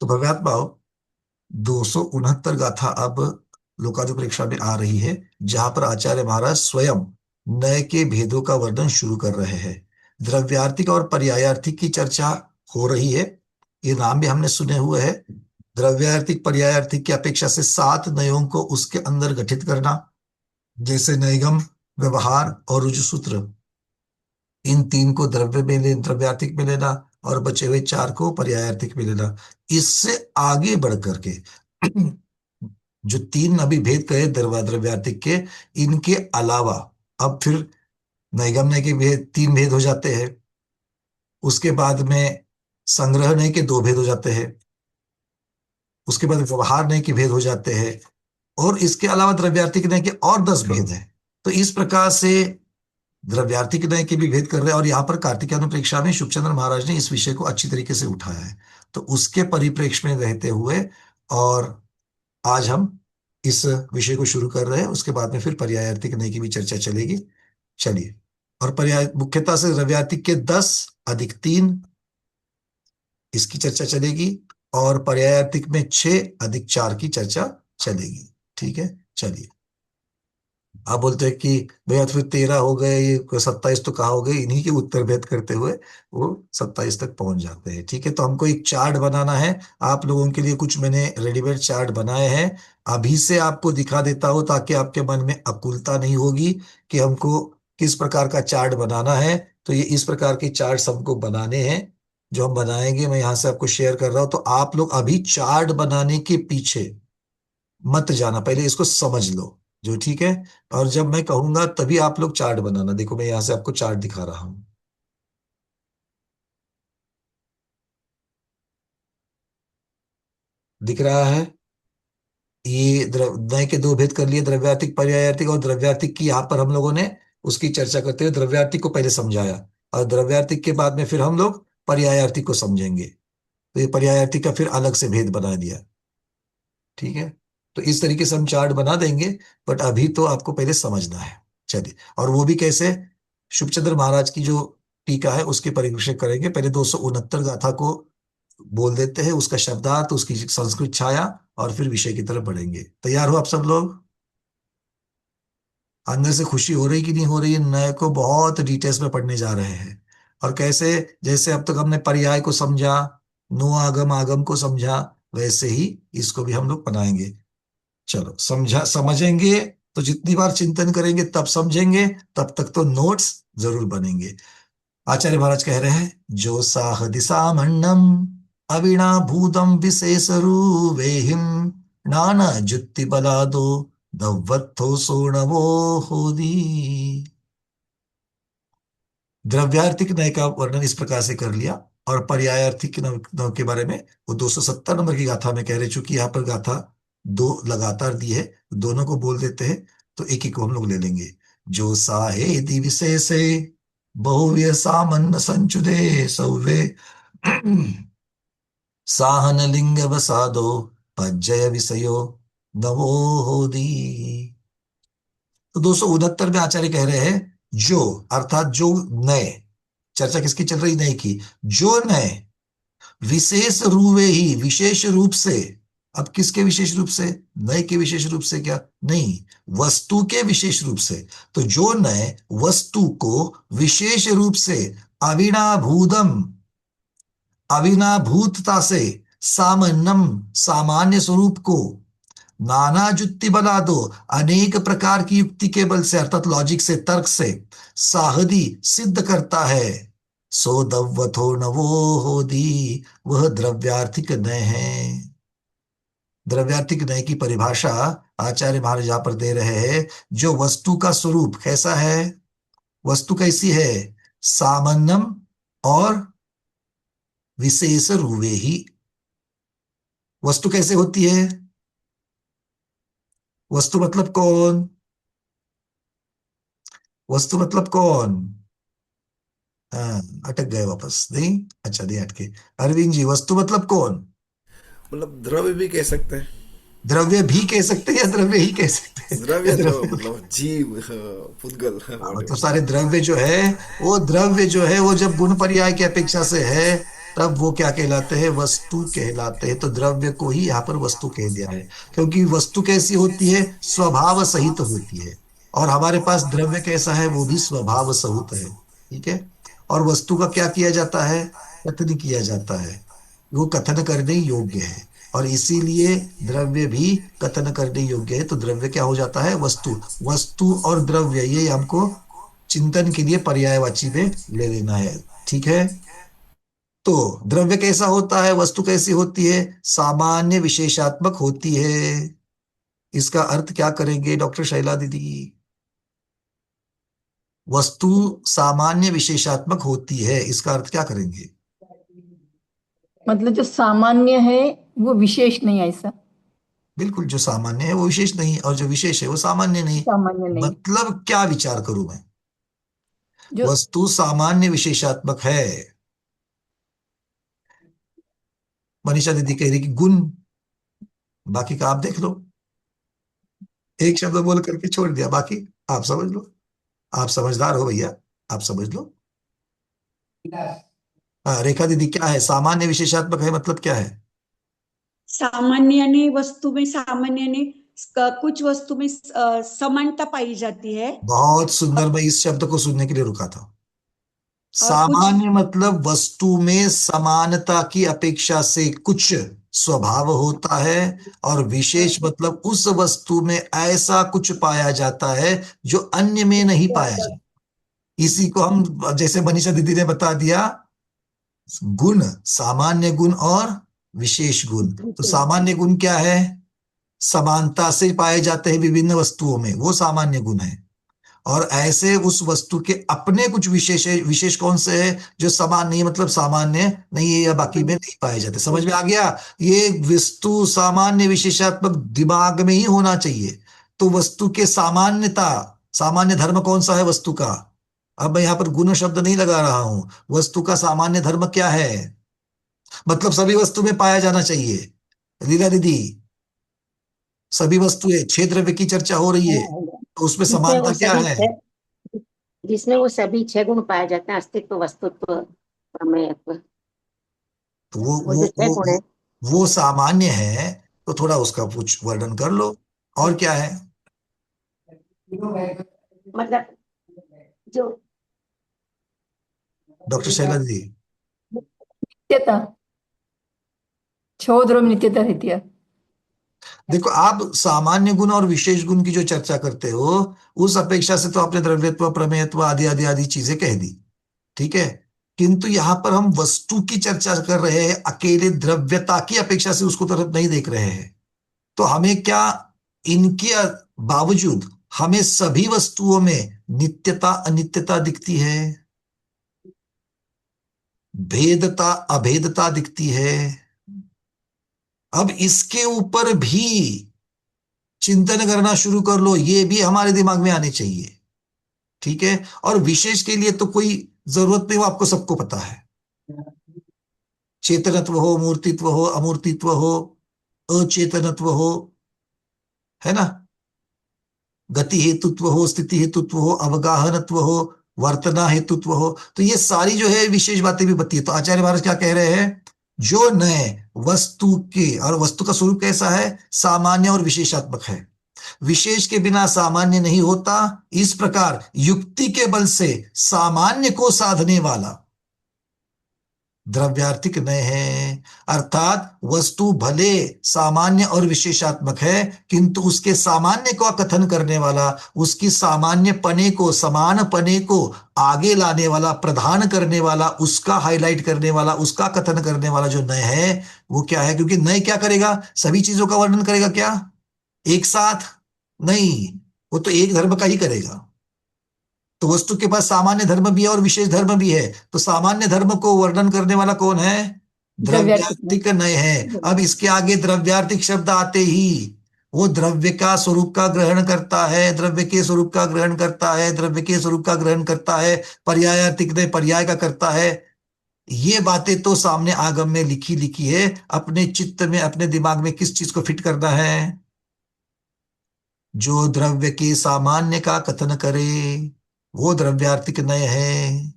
तो भव्यात्माओं, 269 गाथा अब लोकानुप्रेक्षा में आ रही है, जहां पर आचार्य महाराज स्वयं नय के भेदों का वर्णन शुरू कर रहे हैं। द्रव्यार्थिक और पर्यायार्थिक की चर्चा हो रही है। ये नाम भी हमने सुने हुए हैं। द्रव्यार्थिक पर्यायार्थिक की अपेक्षा से 7 नयों को उसके अंदर गठित करना, जैसे नैगम, व्यवहार और रुजुसूत्र। इन 3 को द्रव्यार्थिक में लेना और बचे हुए 4 को पर्यायार्थिक में लेना। इससे आगे बढ़ करके जो 3 अभी भेद कहे द्रव्यार्थिक के, इनके अलावा अब फिर नैगम्य के भेद 3 भेद हो जाते हैं। उसके बाद में संग्रहणय के 2 भेद हो जाते हैं। उसके बाद व्यवहार नय के भेद हो जाते हैं। और इसके अलावा द्रव्यार्थिक नय के और 10 भेद हैं। तो इस प्रकार से द्रव्यार्थिक नय के भी भेद कर रहे हैं। और यहाँ पर कार्तिकेयानुप्रेक्षा में शुभचंद्र महाराज ने इस विषय को अच्छी तरीके से उठाया है। तो उसके परिप्रेक्ष्य में रहते हुए और आज हम इस विषय को शुरू कर रहे हैं। उसके बाद में फिर पर्यायार्थिक नय की भी चर्चा चलेगी। चलिए। और पर्याय मुख्यतः से द्रव्यार्थिक के 10 + 3 इसकी चर्चा चलेगी। और पर्यायार्थिक में 6 + 4 की चर्चा चलेगी। ठीक है, चलिए। आप बोलते हैं कि भैया तो फिर 13 हो गए, ये 27 तो कहाँ हो गए। इन्हीं के उत्तर भेद करते हुए वो 27 तक पहुंच जाते हैं। ठीक है, तो हमको एक चार्ट बनाना है। आप लोगों के लिए कुछ मैंने रेडीमेड चार्ट बनाए हैं। अभी से आपको दिखा देता हूं ताकि आपके मन में अकुलता नहीं होगी कि हमको किस प्रकार का चार्ट बनाना है। तो ये इस प्रकार के चार्ट हमको बनाने हैं, जो हम बनाएंगे। मैं यहाँ से आपको शेयर कर रहा हूं। तो आप लोग अभी चार्ट बनाने के पीछे मत जाना, पहले इसको समझ लो। जो ठीक है। और जब मैं कहूंगा तभी आप लोग चार्ट बनाना। देखो, मैं यहां से आपको चार्ट दिखा रहा हूं। दिख रहा है? ये नय के 2 भेद कर लिए, द्रव्यार्थिक पर्यायार्थिक। और द्रव्यार्थिक की यहाँ पर हम लोगों ने उसकी चर्चा करते हुए द्रव्यार्थिक को पहले समझाया। और द्रव्यार्थिक के बाद में फिर हम लोग पर्यायार्थिक को समझेंगे। तो ये पर्यायार्थिक का फिर अलग से भेद बना दिया। ठीक है। तो इस तरीके से हम चार्ट बना देंगे। बट अभी तो आपको पहले समझना है। चलिए। और वो भी कैसे? शुभचंद्र महाराज की जो टीका है उसके परिप्रेक्ष्य करेंगे। पहले 269 गाथा को बोल देते हैं, उसका शब्दार्थ, उसकी संस्कृत छाया, और फिर विषय की तरफ बढ़ेंगे। तैयार हो आप सब लोग? अंदर से खुशी हो रही कि नहीं हो रही है? नए को बहुत डिटेल्स में पढ़ने जा रहे हैं। और कैसे? जैसे अब तक हमने पर्याय को समझा, नो आगम आगम को समझा, वैसे ही इसको भी हम लोग बनाएंगे। चलो, समझेंगे तो जितनी बार चिंतन करेंगे तब समझेंगे। तब तक तो नोट्स जरूर बनेंगे। आचार्य महाराज कह रहे हैं, जो साह दिशा मंडम अविणा भूतम विशेष वेहिम नाना जुत्ति बलादो दवत्थो सोणवो होदी। द्रव्यार्थिक नय का वर्णन इस प्रकार से कर लिया। और पर्यायार्थिक नव के बारे में वो 270 नंबर की गाथा में कह रहे। चूंकि यहाँ पर गाथा 2 लगातार दी है, दोनों को बोल देते हैं। तो एक एक को हम लोग ले लेंगे। जो साहेति विशेषे बहुव्य सामन्न संचुदे सौवे साहन लिंग वसादो पज्जय विषयो नवो होदी। तो 269 में आचार्य कह रहे हैं, जो अर्थात जो नए, चर्चा किसकी चल रही? नए की। जो नए विशेष रूपे ही, विशेष रूप से। अब किसके विशेष रूप से? नए के विशेष रूप से क्या? नहीं, वस्तु के विशेष रूप से। तो जो नए वस्तु को विशेष रूप से अविनाभूतम, अविनाभूतता से, सामान्यम, सामान्य स्वरूप को, नाना जुक्ति बना दो, अनेक प्रकार की युक्ति के बल से, अर्थात लॉजिक से, तर्क से साहदी सिद्ध करता है। सो दव्वथो नवो होदी, वह द्रव्यार्थिक नय है। द्रव्यार्थिक नय की परिभाषा आचार्य महाराज यहां पर दे रहे हैं। जो वस्तु का स्वरूप कैसा है? वस्तु कैसी है? सामान्यम और विशेष रूपे ही। वस्तु कैसे होती है? वस्तु मतलब कौन? वस्तु मतलब कौन? हाँ, अटक गए वापस। नहीं, अच्छा, नहीं अटके। अरविंद जी, वस्तु मतलब कौन? मतलब द्रव्य भी कह सकते हैं। द्रव्य भी कह सकते हैं या द्रव्य ही कह सकते हैं? या द्रव्य द्रव्य द्रव्य? मतलब जीव, पुद्गल, हाँ, वॉट मतलब एवर। सारे द्रव्य जो है, वो जब गुण पर्याय की अपेक्षा से है, तब वो क्या कहलाते हैं? वस्तु कहलाते हैं। तो द्रव्य को ही यहाँ पर वस्तु कह दिया है, क्योंकि वस्तु कैसी होती है? स्वभाव सहित होती है। और हमारे पास द्रव्य कैसा है? वो भी स्वभाव सहित है। ठीक है। और वस्तु का क्या किया जाता है? कथन किया जाता है। वो कथन करने योग्य है, और इसीलिए द्रव्य भी कथन करने योग्य है। तो द्रव्य क्या हो जाता है? वस्तु। वस्तु और द्रव्य ये हमको चिंतन के लिए पर्यायवाची में ले लेना है। ठीक है। तो द्रव्य कैसा होता है? वस्तु कैसी होती है? सामान्य विशेषात्मक होती है। इसका अर्थ क्या करेंगे डॉक्टर शैला दीदी? वस्तु सामान्य विशेषात्मक होती है, इसका अर्थ क्या करेंगे? मतलब जो सामान्य है वो विशेष नहीं है, ऐसा? बिल्कुल, जो सामान्य है वो विशेष नहीं, और जो विशेष है वो सामान्य नहीं। सामान्य नहीं। मतलब क्या विचार करूं मैं? जो वस्तु सामान्य विशेषात्मक है। मनीषा दीदी कह रही कि गुण, बाकी का आप देख लो। एक शब्द बोल करके छोड़ दिया, बाकी आप समझ लो। आप समझदार हो भैया, आप समझ लो। हाँ रेखा दीदी, क्या है सामान्य विशेषात्मक है? मतलब क्या है? सामान्य ने वस्तु में सामान्य ने कुछ वस्तु में समानता पाई जाती है। बहुत सुंदर, मैं इस शब्द को सुनने के लिए रुका था। और कुछ सामान्य मतलब वस्तु में समानता की अपेक्षा से कुछ स्वभाव होता है, और विशेष मतलब उस वस्तु में ऐसा कुछ पाया जाता है जो अन्य में नहीं पाया जाता। इसी को हम, जैसे मनीषा दीदी ने बता दिया, गुण, सामान्य गुण और विशेष गुण। तो सामान्य गुण क्या है? समानता से पाए जाते हैं विभिन्न वस्तुओं में, वो सामान्य गुण है। और ऐसे उस वस्तु के अपने कुछ विशेष है। विशेष कौन से है? जो समान नहीं, मतलब सामान्य नहीं है या बाकी में नहीं पाए जाते। समझ में आ गया? ये वस्तु सामान्य विशेषात्मक दिमाग में ही होना चाहिए। तो वस्तु के सामान्यता, सामान्य धर्म कौन सा है वस्तु का? अब मैं यहां पर गुण शब्द नहीं लगा रहा हूं। वस्तु का सामान्य धर्म क्या है? मतलब सभी वस्तु में पाया जाना चाहिए। लीला दीदी, सभी वस्तुएं, छह द्रव्य की चर्चा हो रही है, तो उसमें जिसमें समानता वो क्या सभी है? छह जिसमें वो सभी छह गुण पाए जाते हैं, अस्तित्व, वस्तुत्व, प्रमेयत्व। तो वो वो वो जो छह वो गुण वो, है, वो सामान्य है। तो थोड़ा उसका कुछ वर्णन कर लो। और क्या है? मतलब जो डॉक्टर शैला जी, नित्यता, छह ध्रुव नित्यता रहती है। देखो आप सामान्य गुण और विशेष गुण की जो चर्चा करते हो, उस अपेक्षा से तो आपने द्रव्यत्व, प्रमेयत्व आदि आदि आदि चीजें कह दी। ठीक है। किंतु यहां पर हम वस्तु की चर्चा कर रहे हैं, अकेले द्रव्यता की अपेक्षा से उसको तरफ नहीं देख रहे हैं। तो हमें क्या, इनके बावजूद हमें सभी वस्तुओं में नित्यता अनित्यता दिखती है, भेदता अभेदता दिखती है। अब इसके ऊपर भी चिंतन करना शुरू कर लो, ये भी हमारे दिमाग में आने चाहिए। ठीक है। और विशेष के लिए तो कोई जरूरत नहीं, वो आपको सबको पता है। चेतनत्व हो, मूर्तित्व हो, अमूर्तित्व हो, अचेतनत्व हो, है ना, गति हेतुत्व हो, स्थिति हेतुत्व हो, अवगाहनत्व हो, वर्तना हेतुत्व हो, तो ये सारी जो है विशेष बातें भी बताती है। तो आचार्य महाराज क्या कह रहे हैं? जो नए वस्तु के, और वस्तु का स्वरूप कैसा है? सामान्य और विशेषात्मक है। विशेष के बिना सामान्य नहीं होता। इस प्रकार युक्ति के बल से सामान्य को साधने वाला द्रव्यार्थिक नय है। अर्थात वस्तु भले सामान्य और विशेषात्मक है, किंतु उसके सामान्य का कथन करने वाला, उसकी सामान्य पने को, समान पने को आगे लाने वाला, प्रधान करने वाला, उसका हाईलाइट करने वाला, उसका कथन करने वाला जो नय है, वो क्या है? क्योंकि नय क्या करेगा? सभी चीजों का वर्णन करेगा क्या एक साथ? नहीं, वो तो एक धर्म का ही करेगा। तो वस्तु के पास सामान्य धर्म भी है और विशेष धर्म भी है। तो सामान्य धर्म को वर्णन करने वाला कौन है? द्रव्यार्थिक में। द्रव्यार्थिक नय है। अब इसके आगे द्रव्यार्थिक शब्द आते ही वो द्रव्य का स्वरूप का ग्रहण करता है, द्रव्य के स्वरूप का ग्रहण करता है, द्रव्य के स्वरूप का ग्रहण करता है, पर्यायार्थिक नय पर्याय का करता है। ये बातें तो सामने आगम में लिखी लिखी है। अपने चित्त में, अपने दिमाग में किस चीज को फिट करना है? जो द्रव्य के सामान्य का कथन करे, वो द्रव्यार्थिक नय है।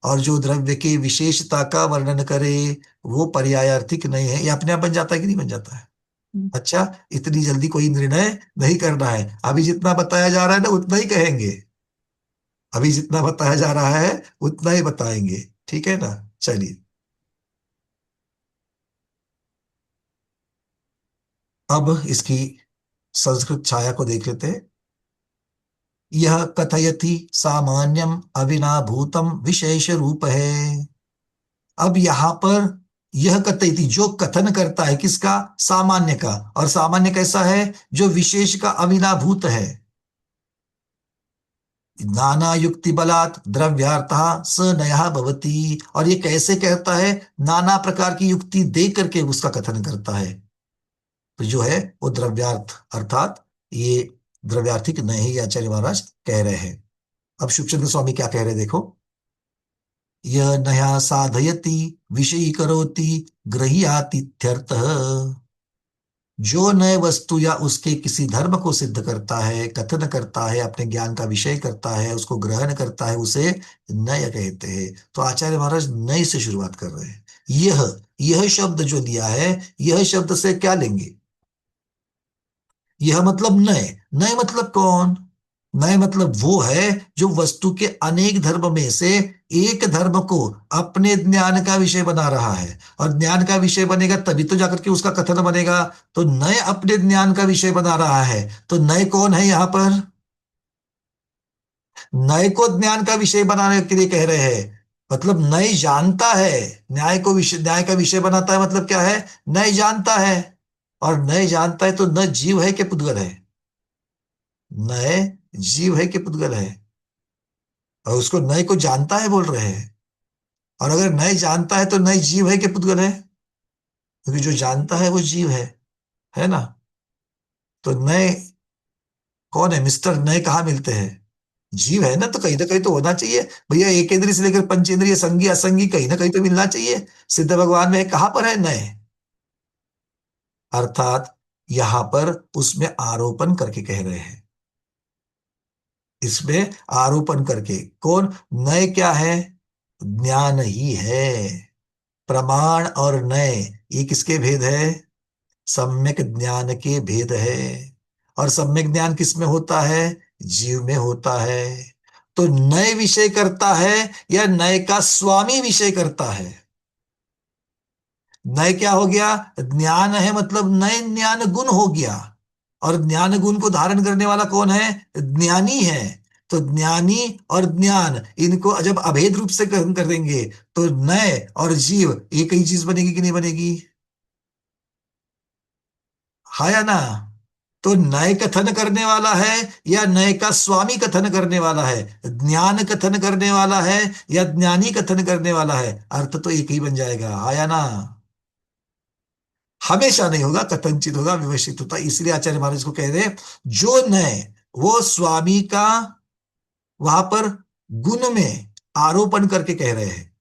और जो द्रव्य के विशेषता का वर्णन करे वो पर्यायार्थिक नहीं है। ये अपने आप बन जाता है कि नहीं बन जाता है? अच्छा, इतनी जल्दी कोई निर्णय नहीं करना है। अभी जितना बताया जा रहा है ना उतना ही कहेंगे, अभी जितना बताया जा रहा है उतना ही बताएंगे, ठीक है ना? चलिए, अब इसकी संस्कृत छाया को देख लेते हैं। यह कथयति सामान्यम अविनाभूतम विशेष रूप है। अब यहां पर यह कथयति, जो कथन करता है किसका? सामान्य का। और सामान्य कैसा है? जो विशेष का अविनाभूत है। नाना युक्ति बलात् द्रव्यार्थः स नयः भवति। और ये कैसे कहता है? नाना प्रकार की युक्ति दे करके उसका कथन करता है। तो जो है वो द्रव्यार्थ, अर्थात ये द्रव्यार्थिक नहीं, ये आचार्य महाराज कह रहे हैं। अब शुभचंद्र स्वामी क्या कह रहे हैं देखो। यह नया साधयति विषयी करोति गृह्यातिथ्यर्थः। जो नए वस्तु या उसके किसी धर्म को सिद्ध करता है, कथन करता है, अपने ज्ञान का विषय करता है, उसको ग्रहण करता है, उसे नय कहते हैं। तो आचार्य महाराज नए से शुरुआत कर रहे हैं। यह शब्द जो दिया है, यह शब्द से क्या लेंगे? यह मतलब नए। नए मतलब कौन? नए मतलब वो है जो वस्तु के अनेक धर्म में से एक धर्म को अपने ज्ञान का विषय बना रहा है। और ज्ञान का विषय बनेगा तभी तो जाकर के उसका कथन बनेगा। तो नए अपने ज्ञान का विषय बना रहा है। तो नए कौन है यहां पर? नए को ज्ञान का विषय बनाने के लिए कह रहे हैं। मतलब नए जानता है, न्याय को विषय, न्याय का विषय बनाता है। मतलब क्या है? नए जानता है। और नए जानता है तो न जीव है कि पुद्गल है? नए जीव है कि पुद्गल है? और उसको नए को जानता है बोल रहे हैं। और अगर नए जानता है तो नए जीव है कि पुद्गल है? क्योंकि जो जानता है वो जीव है ना? तो नए कौन है? मिस्टर नए कहाँ मिलते हैं? जीव है ना कहीं तो होना चाहिए भैया। एक इंद्रिय से लेकर पंचेंद्रिय, संगी असंगी, कहीं ना कहीं तो मिलना चाहिए। सिद्ध भगवान में कहां पर है नए? अर्थात यहां पर उसमें आरोपण करके कह रहे हैं। इसमें आरोपण करके। कौन? नए क्या है? ज्ञान ही है। प्रमाण और नए ये किसके भेद है? सम्यक ज्ञान के भेद है। और सम्यक ज्ञान किस में होता है? जीव में होता है। तो नए विषय करता है या नए का स्वामी विषय करता है? नए क्या हो गया? ज्ञान है, मतलब नए ज्ञान गुण हो गया। और ज्ञान गुण को धारण करने वाला कौन है? ज्ञानी है। तो ज्ञानी और ज्ञान, इनको जब अभेद रूप से ग्रहण कर देंगे तो नए और जीव एक ही चीज बनेगी कि नहीं बनेगी? हाँ या ना? तो नए कथन करने वाला है या नए का स्वामी कथन करने वाला है? ज्ञान कथन करने वाला है या ज्ञानी कथन करने वाला है? अर्थ तो एक ही बन जाएगा। आया ना? हमेशा नहीं होगा, कथनचित होगा, विवशित होता। इसलिए आचार्य महाराज को कह रहे हैं जो नए वो स्वामी का वहां पर गुण में आरोपण करके कह रहे हैं।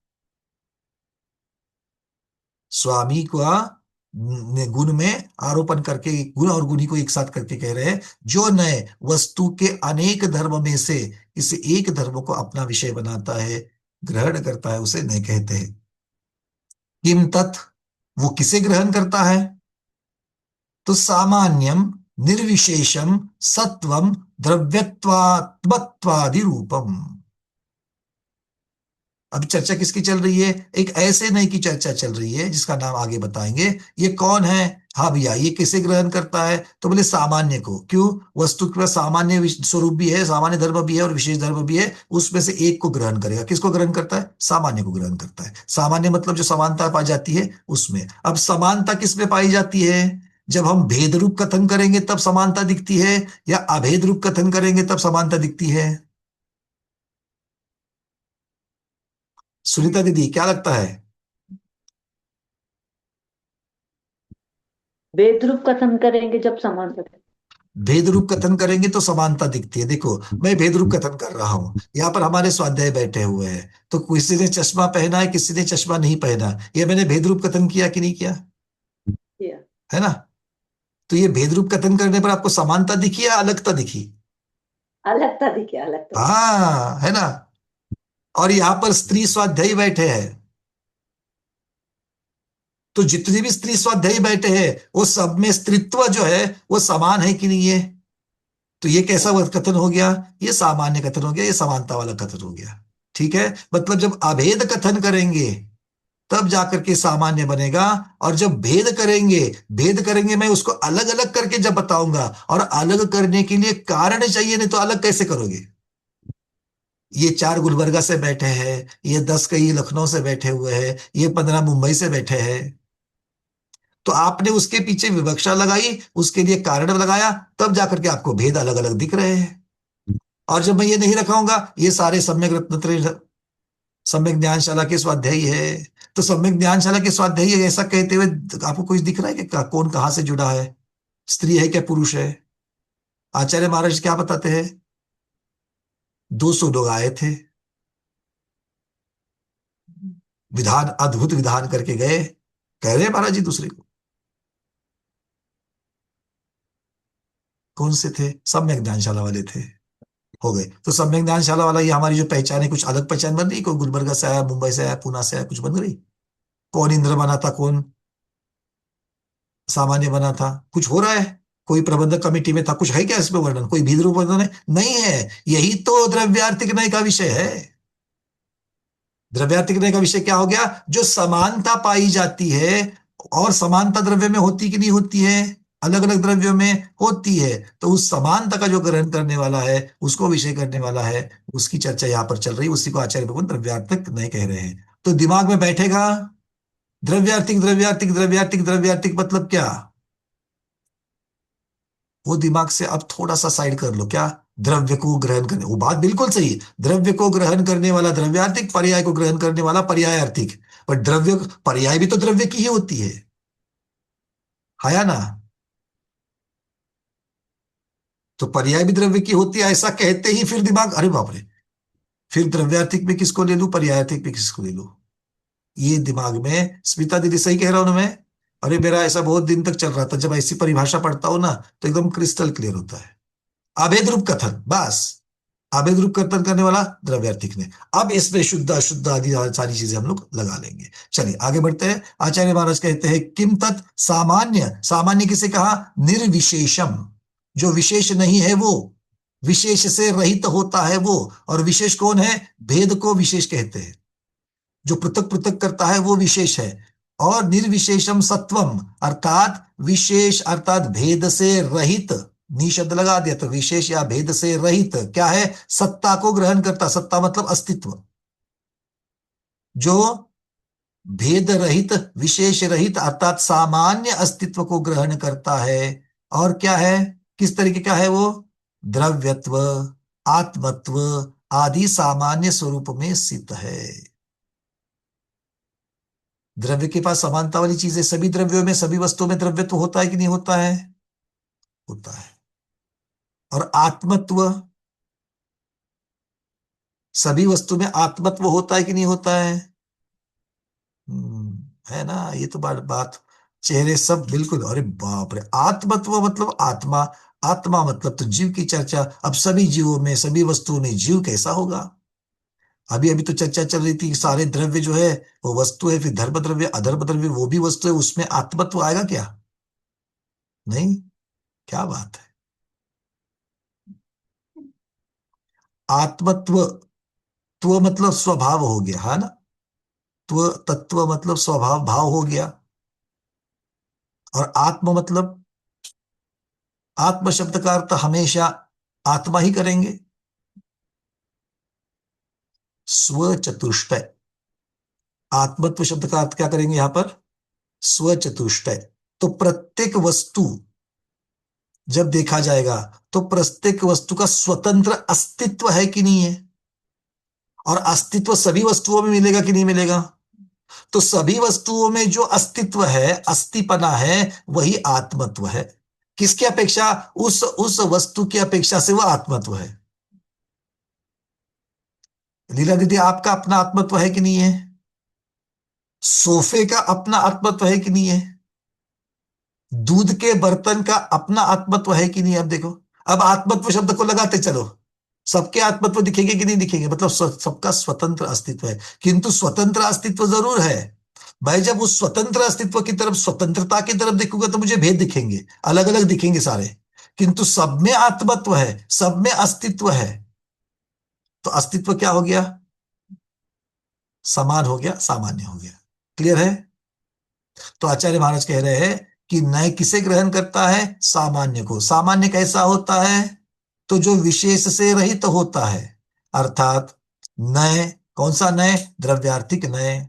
स्वामी का गुण में आरोपण करके, गुण और गुणी को एक साथ करके कह रहे हैं जो नए वस्तु के अनेक धर्म में से किसी एक धर्म को अपना विषय बनाता है, ग्रहण करता है, उसे नए कहते हैं। किम तत्, वो किसे ग्रहण करता है? तो सामान्यम निर्विशेषम सत्वम द्रव्यत्वात्मत्वादि रूपम। अब चर्चा किसकी चल रही है? एक ऐसे नए की चर्चा चल रही है जिसका नाम आगे बताएंगे। ये कौन है? हाँ भैया, ये किसे ग्रहण करता है? तो बोले सामान्य को। क्यों? वस्तु के पास सामान्य स्वरूप भी है, सामान्य धर्म भी है और विशेष धर्म भी है। उसमें से एक को ग्रहण करेगा। किसको ग्रहण करता है? सामान्य को ग्रहण करता है। सामान्य मतलब जो समानता पाई जाती है उसमें। अब समानता किसमें पाई जाती है? जब हम भेद रूप कथन करेंगे तब समानता दिखती है, या अभेद रूप कथन करेंगे तब समानता दिखती है? सुनीता दीदी क्या लगता है? वेद रूप कथन करेंगे जब समान होता है। भेद रूप कथन करेंगे तो समानता दिखती है। देखो, मैं भेद रूप कथन कर रहा हूं, यहाँ पर हमारे स्वाध्याय बैठे हुए हैं, तो किसी ने चश्मा पहना है, किसी ने चश्मा नहीं पहना। ये मैंने भेद रूप कथन किया कि नहीं किया? किया। है ना? तो ये भेद रूप कथन करने पर आपको समानता दिखी या अलगता दिखी? अलगता दिखे, अलगता दिखे। हाँ, है ना? और यहां पर स्त्री स्वाध्यायी बैठे हैं, तो जितने भी स्त्री स्वाध्यायी बैठे हैं वो सब में स्त्रीत्व जो है वो समान है कि नहीं है? तो ये कैसा कथन हो गया? ये सामान्य कथन हो गया, ये समानता वाला कथन हो गया। ठीक है, मतलब जब अभेद कथन करेंगे तब जाकर के सामान्य बनेगा, और जब भेद करेंगे मैं उसको अलग अलग करके जब बताऊंगा, और अलग करने के लिए कारण चाहिए, नहीं तो अलग कैसे करोगे? ये 4 गुलबर्गा से बैठे हैं, ये 10 कई लखनऊ से बैठे हुए हैं, ये 15 मुंबई से बैठे हैं, तो आपने उसके पीछे विवक्षा लगाई, उसके लिए कारण लगाया, तब जाकर के आपको भेद अलग अलग दिख रहे हैं। और जब मैं ये नहीं रखाऊंगा, ये सारे सम्यक रत्नत्रय सम्यक ज्ञानशाला के स्वाध्यायी है, तो सम्यक ज्ञानशाला के स्वाध्यायी ऐसा कहते हुए आपको कुछ दिख रहा है कि कौन कहां से जुड़ा है, स्त्री है क्या पुरुष है? आचार्य महाराज क्या बताते हैं? 200 लोग आए थे, विधान अद्भुत विधान करके गए, कह रहे हैं महाराज जी दूसरे को, कौन से थे? सम्यक ज्ञानशाला वाले थे, हो गए। तो सम्यक ज्ञानशाला वाला ये हमारी जो पहचान है, कुछ अलग पहचान बन रही, कोई गुलबर्गा से आया, मुंबई से आया, पुणे से आया, कुछ बन रही? कौन इंद्र बना था, कौन सामान्य बना था, कुछ हो रहा है? कोई प्रबंधक कमेटी में था, कुछ है क्या इसमें वर्णन? कोई भेद रूप वर्णन है? नहीं है। यही तो द्रव्यार्थिक न्याय का विषय है। द्रव्यार्थिक न्याय का विषय क्या हो गया? जो समानता पाई जाती है, और समानता द्रव्य में होती कि नहीं होती है? अलग अलग द्रव्यों में होती है, तो उस समानता का जो ग्रहण करने वाला है, उसको विषय करने वाला है, उसकी चर्चा यहां पर चल रही है, उसी को आचार्य भगवान द्रव्यार्थिक नहीं कह रहे हैं। तो दिमाग में बैठेगा, द्रव्यार्थिक द्रव्यार्थिक द्रव्यार्थिक द्रव्यार्थिक मतलब क्या? वो दिमाग से अब थोड़ा सा साइड कर लो। क्या? द्रव्य को ग्रहण करने, वो बात बिल्कुल सही है, द्रव्य को ग्रहण करने वाला द्रव्यार्थिक, पर्याय को ग्रहण करने वाला पर्यायार्थिक। पर द्रव्य, पर्याय भी तो द्रव्य की ही होती है या ना? तो पर्याय भी द्रव्य की होती है, ऐसा कहते ही फिर दिमाग, अरे बाप रे, फिर द्रव्यार्थिक में किसको ले लूं, पर्यायार्थिक में किसको ले लूं? ये दिमाग में, स्मिता दीदी सही कह रहा हूं ना मैं? अरे मेरा ऐसा बहुत दिन तक चल रहा था, जब ऐसी परिभाषा पढ़ता हूं ना तो एकदम क्रिस्टल क्लियर होता है। अभेद रूप कथन, बस अभेद रूप कथन करने वाला द्रव्यार्थिक ने। अब इसमें शुद्ध अशुद्ध आदि सारी चीजें हम लोग लगा लेंगे। चलिए आगे बढ़ते हैं। आचार्य महाराज कहते हैं, किम तत् सामान्य, सामान्य किसे कहा? निर्विशेषम, जो विशेष नहीं है वो, विशेष से रहित होता है वो। और विशेष कौन है? भेद को विशेष कहते हैं, जो पृथक पृथक करता है वो विशेष है। और निर्विशेषम सत्वम, अर्थात विशेष अर्थात भेद से रहित, नी शब्द लगा दिया, तो विशेष या भेद से रहित क्या है? सत्ता को ग्रहण करता, सत्ता मतलब अस्तित्व, जो भेद रहित, विशेष रहित अर्थात सामान्य अस्तित्व को ग्रहण करता है। और क्या है? किस तरीके का है वो? द्रव्यत्व, आत्मत्व आदि सामान्य स्वरूप में स्थित है। द्रव्य के पास समानता वाली चीजें, सभी द्रव्यों में, सभी वस्तुओं में द्रव्यत्व होता है कि नहीं होता है? होता है। और आत्मत्व, सभी वस्तु में आत्मत्व होता है कि नहीं होता है? है ना? ये तो बात चेहरे सब बिल्कुल, अरे बाप रे, आत्मत्व मतलब आत्मा, आत्मा मतलब तो जीव की चर्चा। अब सभी जीवों में, सभी वस्तुओं में जीव कैसा होगा? अभी अभी तो चर्चा चल रही थी कि सारे द्रव्य जो है वो वस्तु है, फिर धर्म द्रव्य अधर्म द्रव्य वो भी वस्तु है, उसमें आत्मत्व आएगा क्या? नहीं। क्या बात है? आत्मत्व, त्व मतलब स्वभाव हो गया, है ना? त्व तत्व मतलब स्वभाव, भाव हो गया। और आत्म मतलब, आत्म शब्द का अर्थ हमेशा आत्मा ही करेंगे। स्व चतुष्टय, आत्मत्व शब्द का अर्थ क्या करेंगे यहां पर? स्व चतुष्टय। तो प्रत्येक वस्तु जब देखा जाएगा तो प्रत्येक वस्तु का स्वतंत्र अस्तित्व है कि नहीं है? और अस्तित्व सभी वस्तुओं में मिलेगा कि नहीं मिलेगा? तो सभी वस्तुओं में जो अस्तित्व है, अस्तिपना है, वही आत्मत्व है। किसकी अपेक्षा? उस वस्तु की अपेक्षा से वह आत्मत्व है। लीला दीदी, आपका अपना आत्मत्व है कि नहीं है? सोफे का अपना आत्मत्व है कि नहीं है? दूध के बर्तन का अपना आत्मत्व है कि नहीं? अब देखो, अब आत्मत्व शब्द को लगाते चलो, सबके आत्मत्व दिखेंगे कि नहीं दिखेंगे, मतलब सबका स्वतंत्र अस्तित्व है, किंतु स्वतंत्र अस्तित्व जरूर है। भाई जब उस स्वतंत्र अस्तित्व की तरफ, स्वतंत्रता की तरफ देखूंगा तो मुझे भेद दिखेंगे, अलग अलग दिखेंगे सारे, किंतु सब में आत्मत्व है, सब में अस्तित्व है। तो अस्तित्व क्या हो गया? समान हो गया, सामान्य हो गया। क्लियर है? तो आचार्य महाराज कह रहे हैं कि नय किसे ग्रहण करता है? सामान्य को। सामान्य कैसा होता है? तो जो विशेष से रहित होता है, अर्थात नय, कौन सा नय? द्रव्यार्थिक नय।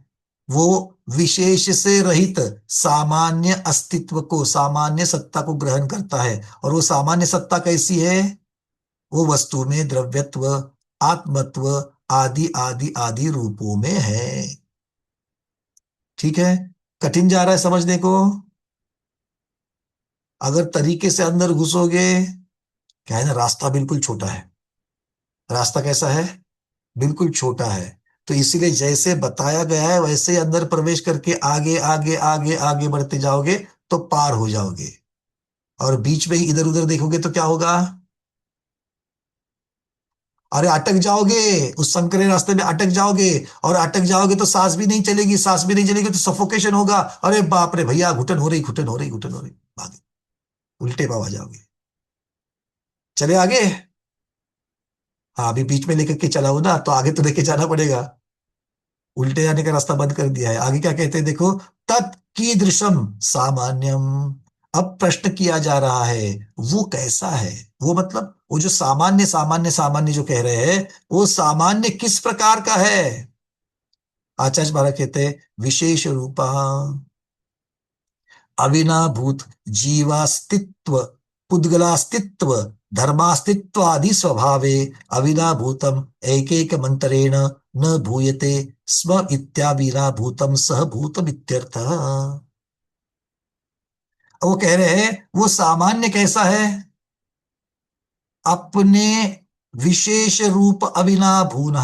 वो विशेष से रहित सामान्य अस्तित्व को, सामान्य सत्ता को ग्रहण करता है। और वो सामान्य सत्ता कैसी है? वो वस्तु में द्रव्यत्व, आत्मत्व आदि आदि आदि रूपों में है। ठीक है? कठिन जा रहा है समझने को? अगर तरीके से अंदर घुसोगे, क्या है ना, रास्ता बिल्कुल छोटा है। रास्ता कैसा है? बिल्कुल छोटा है। तो इसीलिए जैसे बताया गया है वैसे ही अंदर प्रवेश करके आगे आगे आगे आगे बढ़ते जाओगे तो पार हो जाओगे। और बीच में ही इधर उधर देखोगे तो क्या होगा? अरे अटक जाओगे, उस संकरे रास्ते में अटक जाओगे। और अटक जाओगे तो सांस भी नहीं चलेगी, सांस भी नहीं चलेगी तो सफोकेशन होगा। अरे बाप रे भैया, घुटन हो रही, घुटन हो रही, घुटन हो रही, भागे, उल्टे पाव आ जाओगे। चले आगे। हाँ, अभी बीच में लेकर के चला हूं ना, तो आगे तो लेके जाना पड़ेगा। उल्टे जाने का रास्ता बंद कर दिया है। आगे क्या कहते हैं देखो, तत्कीदृशम सामान्यम। अब प्रश्न किया जा रहा है वो कैसा है? वो मतलब वो जो सामान्य सामान्य सामान्य जो कह रहे हैं, वो सामान्य किस प्रकार का है? आचार्य महाराज कहते हैं विशेष रूपा, अविनाभूत जीवास्तित्व, पुद्गलास्तित्व, धर्मास्तित्व आदि स्वभावे अविनाभूतम एकैक मंत्रेण न भूयते स्म इत्याविनाभूतम सह भूतम इत्यर्थः। वो कह रहे हैं वो सामान्य कैसा है? अपने विशेष रूप अविनाभून,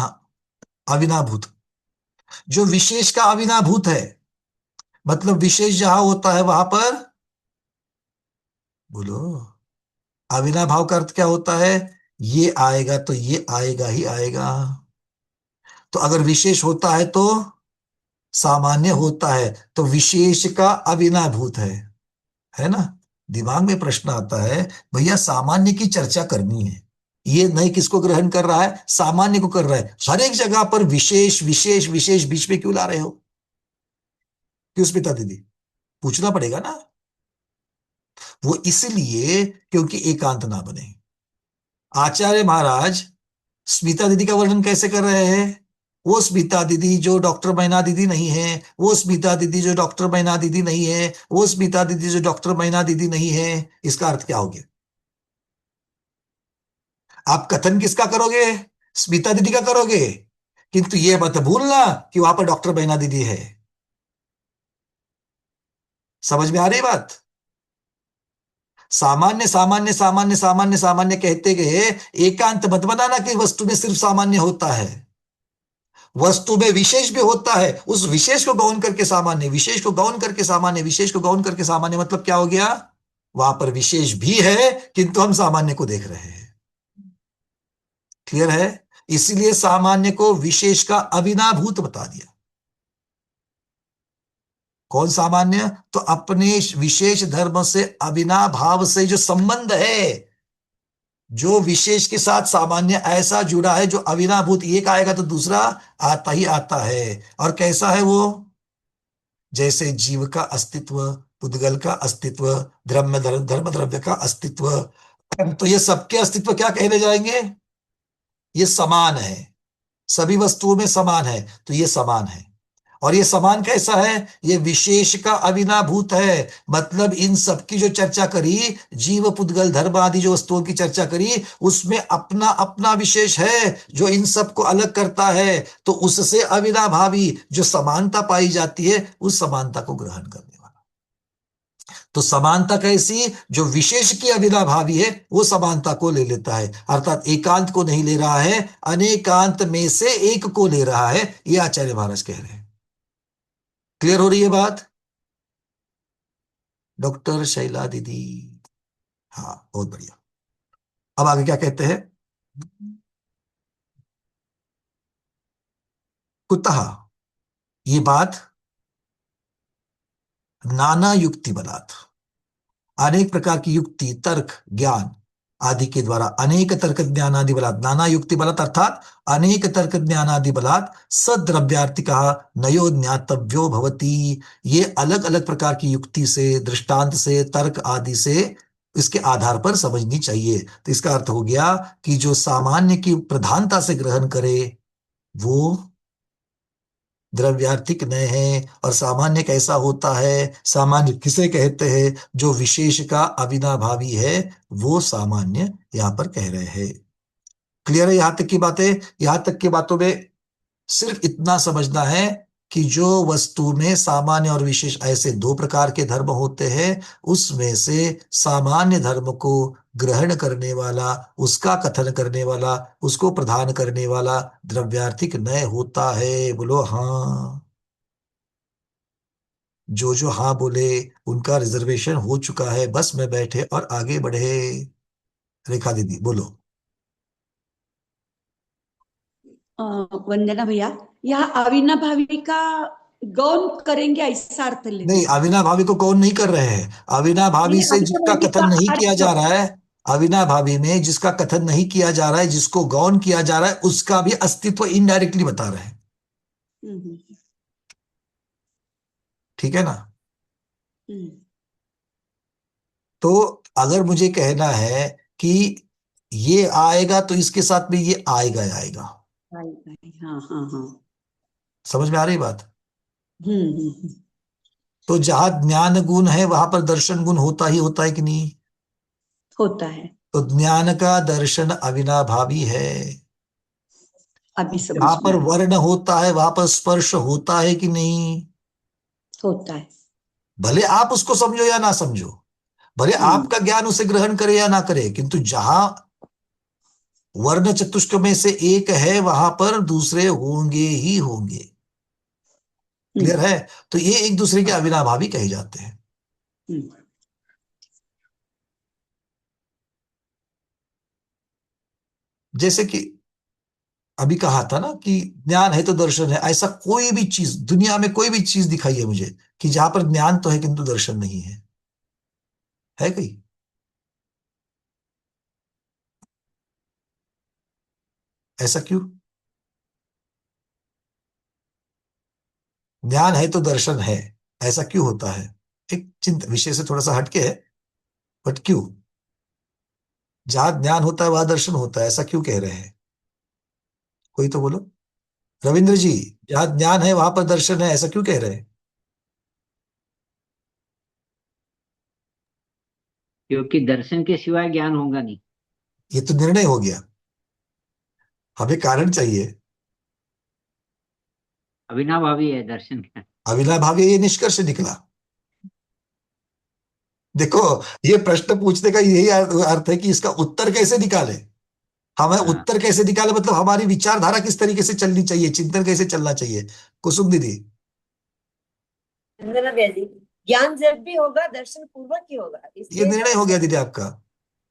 अविनाभूत, जो विशेष का अविनाभूत है। मतलब विशेष जहां होता है वहां पर, बोलो, अविनाभाव का अर्थ क्या होता है? ये आएगा तो ये आएगा ही आएगा। तो अगर विशेष होता है तो सामान्य होता है, तो विशेष का अविनाभूत है ना? दिमाग में प्रश्न आता है, भैया सामान्य की चर्चा करनी है, ये नहीं किसको ग्रहण कर रहा है? सामान्य को कर रहा है। हर एक जगह पर विशेष विशेष विशेष बीच में क्यों ला रहे हो? क्यों स्मिता दीदी? पूछना पड़ेगा ना। वो इसलिए क्योंकि एकांत ना बने। आचार्य महाराज स्मिता दीदी का वर्णन कैसे कर रहे हैं? वो स्मिता दीदी जो डॉक्टर मैना दीदी नहीं है, वो स्मिता दीदी जो डॉक्टर मैना दीदी नहीं है, वो स्मिता दीदी जो डॉक्टर मैना दीदी नहीं है। इसका अर्थ क्या हो गया? आप कथन किसका करोगे? स्मिता दीदी का करोगे, किंतु ये मत भूलना कि वहां पर डॉक्टर मैना दीदी है। समझ में आ रही बात? सामान्य सामान्य सामान्य सामान्य सामान्य कहते गए, एकांत मत बनाना कि वस्तु में सिर्फ सामान्य होता है। वस्तु में विशेष भी होता है, उस विशेष को गौण करके सामान्य, विशेष को गौण करके सामान्य, विशेष को गौण करके सामान्य। मतलब क्या हो गया? वहां पर विशेष भी है किंतु हम सामान्य को देख रहे हैं। क्लियर है? इसीलिए सामान्य को विशेष का अविनाभूत बता दिया। कौन सामान्य? तो अपने विशेष धर्म से अविनाभाव से जो संबंध है, जो विशेष के साथ सामान्य ऐसा जुड़ा है, जो अविनाभूत, एक आएगा तो दूसरा आता ही आता है। और कैसा है वो? जैसे जीव का अस्तित्व, पुद्गल का अस्तित्व, धर्म धर्म द्रव्य का अस्तित्व, तो ये सबके अस्तित्व क्या कहने जाएंगे? ये समान है, सभी वस्तुओं में समान है, तो ये समान है। और ये समान कैसा है? ये विशेष का अविनाभूत है। मतलब इन सब की जो चर्चा करी, जीव पुद्गल धर्म आदि जो वस्तुओं की चर्चा करी, उसमें अपना अपना विशेष है जो इन सब को अलग करता है। तो उससे अविनाभावी जो समानता पाई जाती है, उस समानता को ग्रहण करने वाला। तो समानता कैसी? जो विशेष की अविनाभावी है वो समानता को ले लेता है, अर्थात एकांत को नहीं ले रहा है, अनेकांत में से एक को ले रहा है। ये आचार्य महाराज कह रहे हैं। क्लियर हो रही है बात? डॉक्टर शैला दीदी, हाँ बहुत बढ़िया। अब आगे क्या कहते हैं? कुतः ये बात नाना युक्ति बलात्, अनेक प्रकार की युक्ति, तर्क, ज्ञान आदि के द्वारा, अनेक तर्क ज्ञान आदि बलात्, नाना युक्ति बलात् अर्थात अनेक तर्क ज्ञान आदि बलात् सद्रव्यार्थिका नयो ज्ञातव्यो भवति। ये अलग अलग प्रकार की युक्ति से, दृष्टांत से, तर्क आदि से इसके आधार पर समझनी चाहिए। तो इसका अर्थ हो गया कि जो सामान्य की प्रधानता से ग्रहण करे वो द्रव्यार्थिक न है। और सामान्य कैसा होता है, सामान्य किसे कहते हैं, जो विशेष का अविनाभावी है वो सामान्य यहां पर कह रहे हैं। क्लियर है यहां तक की बातें? यहां तक की बातों में सिर्फ इतना समझना है कि जो वस्तु में सामान्य और विशेष ऐसे दो प्रकार के धर्म होते हैं, उसमें से सामान्य धर्म को ग्रहण करने वाला, उसका कथन करने वाला, उसको प्रदान करने वाला द्रव्यार्थिक न होता है। बोलो हाँ। जो जो हाँ बोले उनका रिजर्वेशन हो चुका है, बस में बैठे और आगे बढ़े। रेखा दीदी बोलो। वंदना भैया, यहाँ अविनाभावी का गौण करेंगे ऐसा अर्थ लेना नहीं, है। अविनाभावी को कौन नहीं कर रहे हैं। अविनाभावी नहीं, से जिसका अविनाभावी कथन का नहीं किया अर्थ। जा रहा है, अविनाभावी में जिसका कथन नहीं किया जा रहा है, जिसको गौण किया जा रहा है, उसका भी अस्तित्व इनडायरेक्टली बता रहे हैं। हम्म, ठीक है ना? हम्म, तो अगर मुझे कहना है कि ये आएगा तो इसके साथ में ये आएगा ही आएगा। हाँ हाँ हाँ। समझ में आ रही बात? हम्म हम्म हम्म, तो जहां ज्ञान गुण है वहां पर दर्शन गुण होता है कि नहीं? होता है। तो ज्ञान का दर्शन अविनाभावी है। अभी समझ जहां में पर आया। वर्ण होता है वहां पर स्पर्श होता है कि नहीं? होता है। भले आप उसको समझो या ना समझो, भले हम्म आपका ज्ञान उसे ग्रहण करे या ना करे, किंतु जहां वर्ण चतुष्ट में से एक है वहां पर दूसरे होंगे ही होंगे। क्लियर हम्म। है? तो ये एक दूसरे के हाँ। अविनाभावी कहे जाते हैं। हम्म जैसे कि अभी कहा था ना कि ज्ञान है तो दर्शन है। ऐसा कोई भी चीज दुनिया में, कोई भी चीज दिखाइए मुझे कि जहां पर ज्ञान तो है किंतु दर्शन नहीं है। है कहीं? ऐसा क्यों? ज्ञान है तो दर्शन है, ऐसा क्यों होता है? एक चिंता विषय से थोड़ा सा हटके है, बट क्यों? जहां ज्ञान होता है वहां दर्शन होता है, ऐसा क्यों कह रहे हैं? कोई तो बोलो। रविंद्र जी, जहां ज्ञान है वहां पर दर्शन है, ऐसा क्यों कह रहे हैं? क्योंकि दर्शन के सिवाय ज्ञान होगा नहीं। ये तो निर्णय हो गया, हमें कारण चाहिए। अविनाभावी है दर्शन का। अविनाभावी ये निष्कर्ष निकला। देखो, ये प्रश्न पूछने का यही अर्थ है कि इसका उत्तर कैसे निकाले। हमें हाँ, उत्तर कैसे निकाले मतलब हमारी विचारधारा किस तरीके से चलनी चाहिए, चिंतन कैसे चलना चाहिए। कुसुम दीदी। वंदना भैया जी, ज्ञान जब भी होगा दर्शन पूर्वक ही होगा, ये इसलिए निर्णय हो गया दीदी आपका।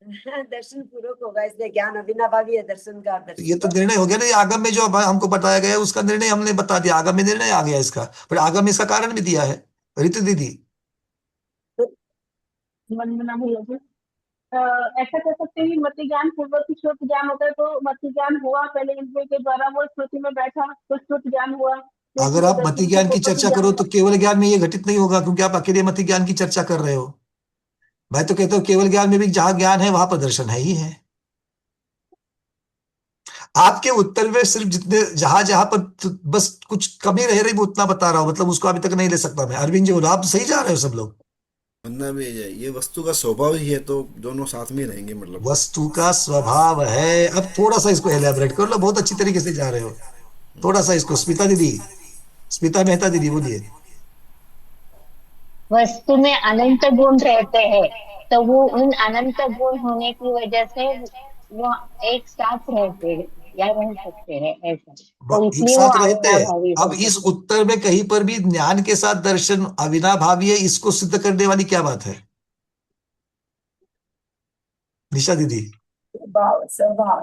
दर्शन पूर्वक होगा, इसलिए ज्ञान अविनाभावी है दर्शन का, तो ये दर्शन तो का। निर्णय हो गया ना, ये आगम में जो हमको बताया गया है उसका निर्णय हमने बता दिया। आगम में निर्णय आ गया इसका, पर आगम में इसका कारण भी दिया है। ऋतु दीदी। वंदना भैया जी, ऐसा कह सकते हैं कि मति ज्ञान पूर्वक ही श्रुति ज्ञान होता है। तो मति ज्ञान हुआ पहले इंद्रिय के द्वारा, वो श्रुति में बैठा तो श्रुति ज्ञान हुआ, क्योंकि अगर वो आप मति दर्शन से ज्ञान की पूर्वक ही चर्चा ज्ञान करो होता तो केवल ज्ञान में ये घटित नहीं होगा, क्योंकि आप अकेले मति ज्ञान की चर्चा कर रहे हो। मैं तो कहता हूँ केवल ज्ञान में भी जहां ज्ञान है वहां पर दर्शन है ही है। आपके उत्तर में सिर्फ जितने जहां जहां पर बस कुछ कमी रह रही मैं उतना बता रहा हूं, मतलब उसको अभी तक नहीं ले सकता मैं। अरविंद जी बोलो, आप सही जा रहे हो सब लोग। वरना भी ये वस्तु का स्वभाव ही है, तो दोनों साथ में ही रहेंगे मतलब। वस्तु का स्वभाव है। अब थोड़ा सा इसको एलैबोरेट कर लो, बहुत अच्छी तरीके से जा रहे हो। थोड़ा सा इसको स्मिता दीदी, स्मिता मेहता दीदी बोलिए। वस्तु में अनंत गुण रहते हैं, तो वो उन अनंत गुण होने की वजह से वो एक साथ रहते हैं या रह सकते हैं, ऐसा तो एक इसलिए वो साथ रहते हैं। अविनाभावी अब हो इस सकते हैं। उत्तर में कहीं पर भी ज्ञान के साथ दर्शन अविनाभावी है, इसको सिद्ध करने वाली क्या बात है? निशा दीदी। स्वभाव, स्वभाव।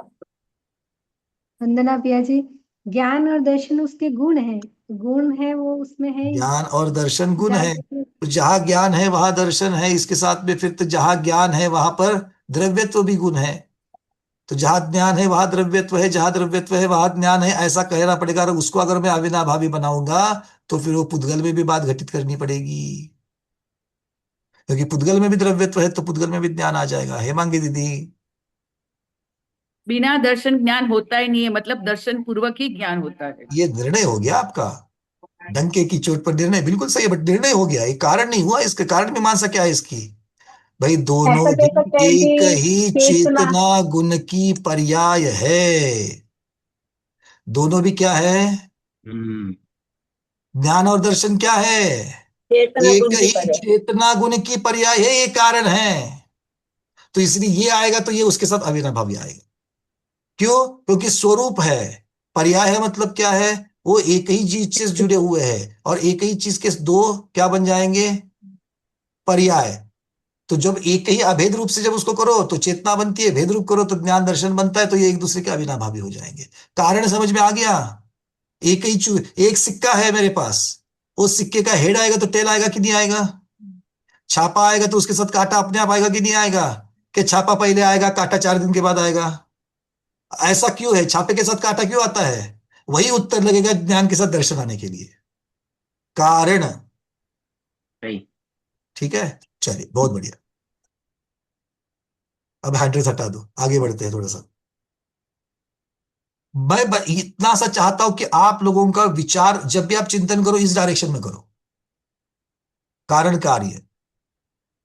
वंदना भैया जी, ज्ञान और दर्शन उसके गुण है, गुण है वो उसमें है ही। ज्ञान और दर्शन गुण जहाँ है, तक तो जहां ज्ञान है वहां दर्शन है, इसके साथ में फिर तो जहां ज्ञान है वहां पर द्रव्यत्व भी गुण है। तो जहां ज्ञान है वहां द्रव्यत्व है, जहां द्रव्यत्व है वहां ज्ञान है, ऐसा कहना पड़ेगा। और उसको अगर मैं अविनाभावी बनाऊंगा तो फिर वो पुद्गल में भी बात घटित करनी पड़ेगी, क्योंकि पुद्गल में भी द्रव्यत्व है तो पुद्गल में भी ज्ञान आ जाएगा। हेमांगी दीदी, बिना दर्शन ज्ञान होता ही नहीं है, मतलब दर्शन पूर्वक ही ज्ञान होता है। ये निर्णय हो गया आपका, डंके की चोट पर निर्णय, बिल्कुल सही है, बट निर्णय हो गया, ये कारण नहीं हुआ। इसके कारण मीमांसा क्या है इसकी? भाई दोनों ऐसा कह भी सकते हैं एक कि ही चेतना, चेतना गुण की पर्याय है। दोनों भी क्या है? हम्म। ज्ञान और दर्शन क्या है? चेतना एक गुण की ही पर है। चेतना गुण की पर्याय है, ये कारण है। तो इसलिए ये आएगा तो ये उसके साथ अविनाभावी आएगा। क्यों? क्योंकि स्वरूप है। पर्याय है मतलब क्या है? वो एक ही चीज से जुड़े हुए हैं, और एक ही चीज के दो क्या बन जाएंगे? पर्याय। तो जब एक ही अभेद रूप से जब उसको करो तो चेतना बनती है, भेद रूप करो तो ज्ञान दर्शन बनता है, तो ये एक दूसरे के अविनाभावी हो जाएंगे। कारण समझ में आ गया? एक ही एक सिक्का है मेरे पास, उस सिक्के का हेड आएगा तो टेल आएगा कि नहीं आएगा? छापा आएगा तो उसके साथ कांटा अपने आप आएगा कि नहीं आएगा? कि छापा पहले आएगा कांटा 4 दिन के बाद आएगा? ऐसा क्यों है? छापे के साथ कांटा क्यों आता है? वही उत्तर लगेगा ज्ञान के साथ दर्शन आने के लिए, कारण। सही। ठीक है, चलिए बहुत बढ़िया। अब हैंड्रेस हटा दो, आगे बढ़ते हैं थोड़ा सा। मैं इतना सा चाहता हूं कि आप लोगों का विचार जब भी आप चिंतन करो इस डायरेक्शन में करो, कारण कार्य।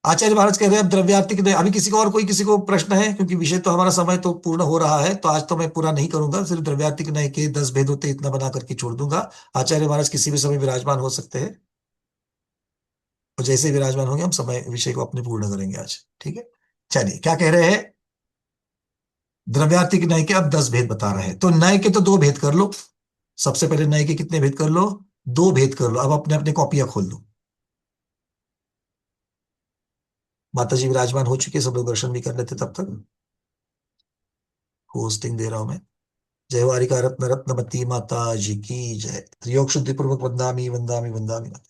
आचार्य महाराज कह रहे हैं अब द्रव्यार्थिक नहीं। अभी किसी को और कोई किसी को प्रश्न है? क्योंकि विषय तो हमारा समय तो पूर्ण हो रहा है, तो आज तो मैं पूरा नहीं करूंगा, सिर्फ द्रव्यार्थिक नहीं के 10 भेद होते इतना बना करके छोड़ दूंगा। आचार्य महाराज किसी भी समय विराजमान हो सकते हैं, और जैसे ही विराजमान होंगे हम समय विषय को अपने पूर्ण करेंगे आज। ठीक है, चलिए क्या कह रहे हैं? द्रव्यार्थिक नय के अब 10 भेद बता रहे हैं, तो नय के तो 2 भेद कर लो। सबसे पहले नय के कितने भेद कर लो? 2 भेद कर लो। अब अपने अपने कॉपियां खोल लो। माता जी विराजमान हो चुके, सब लोग दर्शन भी कर लेते तब तक। होस्टिंग दे रहा हूं मैं। जय वारिका रत्न रत्नमती माता जी की जय। योग शुद्धि पूर्वक वंदामी वंदामी वंदामी माता।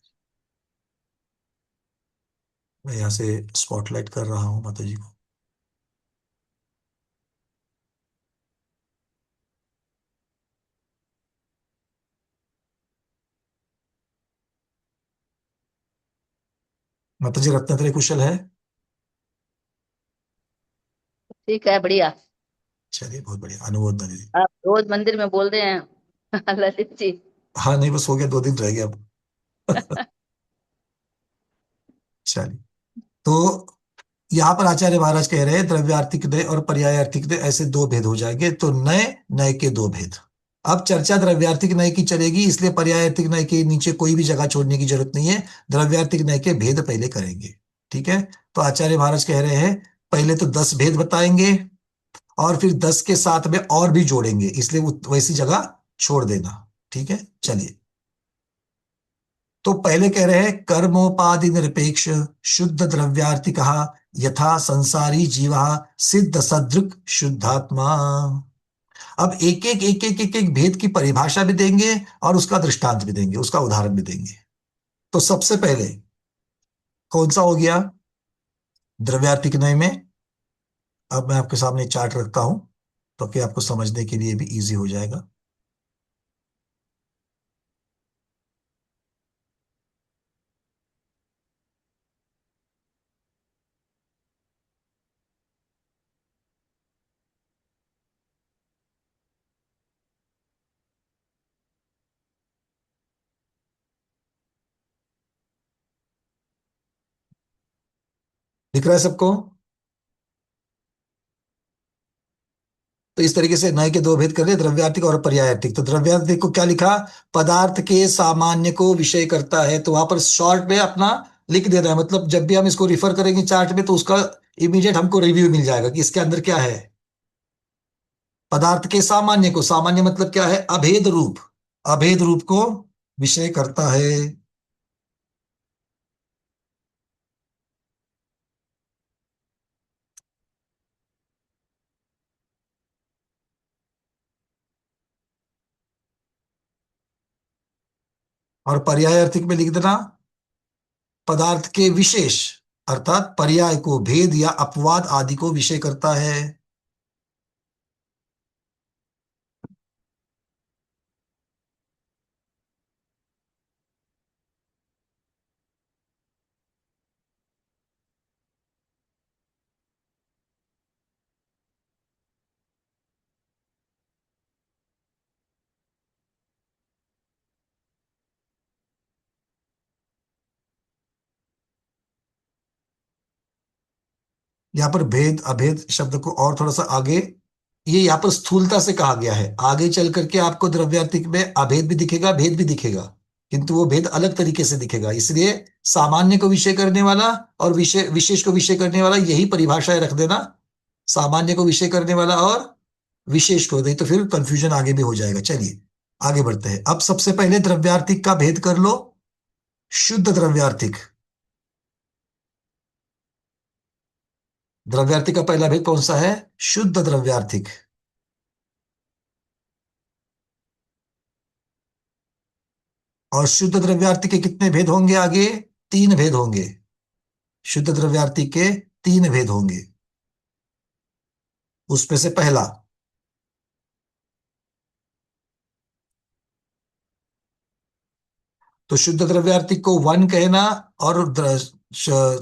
मैं यहाँ से स्पॉटलाइट कर रहा हूँ माता जी को। माता जी रत्नत्रय कुशल है? ठीक है, बढ़िया। चलिए बहुत बढ़िया, अनुमोदन दीदी। आप रोज मंदिर में बोल रहे हैं ललित जी। हाँ नहीं, बस हो गया, 2 दिन रह गया अब। चलिए, तो यहां पर आचार्य महाराज कह रहे हैं द्रव्यार्थिक नय और पर्यायार्थिक नय, ऐसे 2 भेद हो जाएंगे। तो नय नय के 2 भेद। अब चर्चा द्रव्यार्थिक नय की चलेगी, इसलिए पर्यायार्थिक नय के नीचे कोई भी जगह छोड़ने की जरूरत नहीं है। द्रव्यार्थिक नय के भेद पहले करेंगे। ठीक है, तो आचार्य महाराज कह रहे हैं पहले तो 10 भेद बताएंगे, और फिर 10 के साथ में और भी जोड़ेंगे, इसलिए वो वैसी जगह छोड़ देना। ठीक है, चलिए। तो पहले कह रहे हैं कर्मोपाधि निरपेक्ष शुद्ध द्रव्यार्थी कहा, यथा संसारी जीवा सिद्ध सदृक शुद्धात्मा। अब एक एक भेद की परिभाषा भी देंगे, और उसका दृष्टांत भी देंगे, उसका उदाहरण भी देंगे। तो सबसे पहले कौन सा हो गया? द्रव्यार्थिक नय में। अब मैं आपके सामने चार्ट रखता हूं, तो कि आपको समझने के लिए भी इजी हो जाएगा। दिख रहा है सबको? तो इस तरीके से नय के 2 भेद कर लिए, द्रव्यार्थिक और पर्यायार्थिक। तो द्रव्यार्थिक को क्या लिखा? पदार्थ के सामान्य को विषय करता है। तो वहां पर शॉर्ट में अपना लिख देना है, मतलब जब भी हम इसको रिफर करेंगे चार्ट में तो उसका इमीडिएट हमको रिव्यू मिल जाएगा कि इसके अंदर क्या है। पदार्थ के सामान्य को, सामान्य मतलब क्या है? अभेद रूप। अभेद रूप को विषय करता है। और पर्याय अर्थिक में लिख देना पदार्थ के विशेष, अर्थात पर्याय को भेद या अपवाद आदि को विषय करता है। यहां पर भेद अभेद शब्द को और थोड़ा सा आगे, ये यहां पर स्थूलता से कहा गया है। आगे चल करके आपको द्रव्यार्थिक में अभेद भी दिखेगा, भेद भी दिखेगा, किंतु वो भेद अलग तरीके से दिखेगा। इसलिए सामान्य को विषय करने वाला और विशेष को विषय करने वाला, यही परिभाषाएं रख देना, सामान्य को विषय करने वाला और विशेष को, नहीं तो फिर कंफ्यूजन आगे भी हो जाएगा। चलिए आगे बढ़ते हैं। अब सबसे पहले द्रव्यार्थिक का भेद कर लो। शुद्ध द्रव्यार्थिक, द्रव्यार्थिक का पहला भेद कौन सा है? शुद्ध द्रव्यार्थिक। और शुद्ध द्रव्यार्थिक के कितने भेद होंगे? आगे 3 भेद होंगे। शुद्ध द्रव्यार्थिक के 3 भेद होंगे। उसमें से पहला, तो शुद्ध द्रव्यार्थिक को 1 कहना, और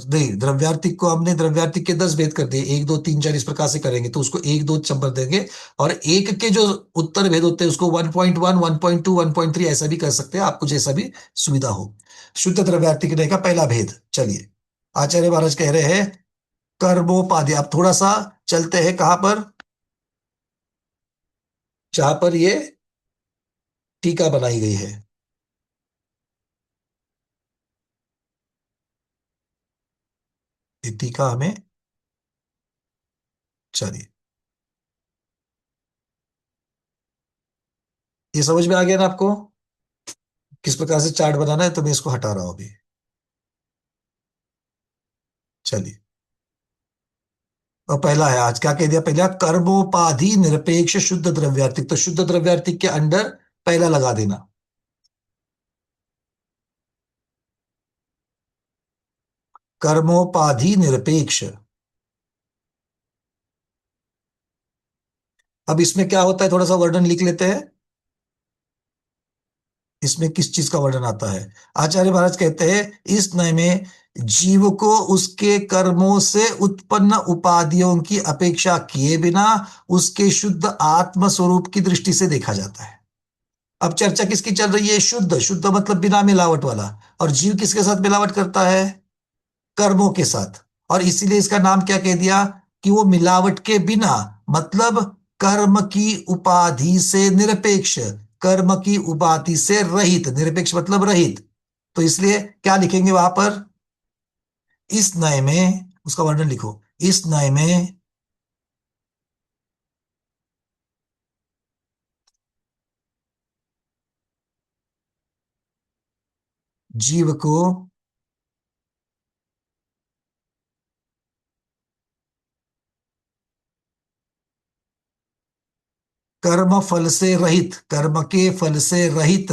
नहीं, द्रव्यार्थिक को हमने द्रव्यार्थिक के 10 भेद कर दिए, 1 2 3 4 इस प्रकार से करेंगे, तो उसको 1 2 चंबर देंगे। और एक के जो उत्तर भेद होते हैं उसको 1.1 1.2 1.3 ऐसा भी कर सकते हैं, आपको जैसा भी सुविधा हो। शुद्ध द्रव्यार्थिक का पहला भेद। चलिए, आचार्य महाराज कह रहे हैं कर्मोपाधि। अब थोड़ा सा चलते हैं कहां पर, जहां पर ये टीका बनाई गई है। ये टीका हमें, चलिए ये समझ में आ गया ना आपको किस प्रकार से चार्ट बनाना है? तो मैं इसको हटा रहा हूं अभी। चलिए, और पहला है, आज क्या कह दिया? पहला कर्मोपाधि निरपेक्ष शुद्ध द्रव्यार्थिक। तो शुद्ध द्रव्यार्थिक के अंडर पहला लगा देना। कर्मोपाधि निरपेक्ष। अब इसमें क्या होता है, थोड़ा सा वर्णन लिख लेते हैं। इसमें किस चीज का वर्णन आता है? आचार्य महाराज कहते हैं इस नय में जीव को उसके कर्मों से उत्पन्न उपाधियों की अपेक्षा किए बिना उसके शुद्ध आत्म स्वरूप की दृष्टि से देखा जाता है। अब चर्चा किसकी चल रही है? शुद्ध। शुद्ध मतलब बिना मिलावट वाला। और जीव किसके साथ मिलावट करता है? कर्मों के साथ। और इसीलिए इसका नाम क्या कह दिया कि वो मिलावट के बिना, मतलब कर्म की उपाधि से निरपेक्ष, कर्म की उपाधि से रहित। निरपेक्ष मतलब रहित। तो इसलिए क्या लिखेंगे वहां पर? इस नय में, उसका वर्णन लिखो। इस नय में जीव को कर्म फल से रहित, कर्म के फल से रहित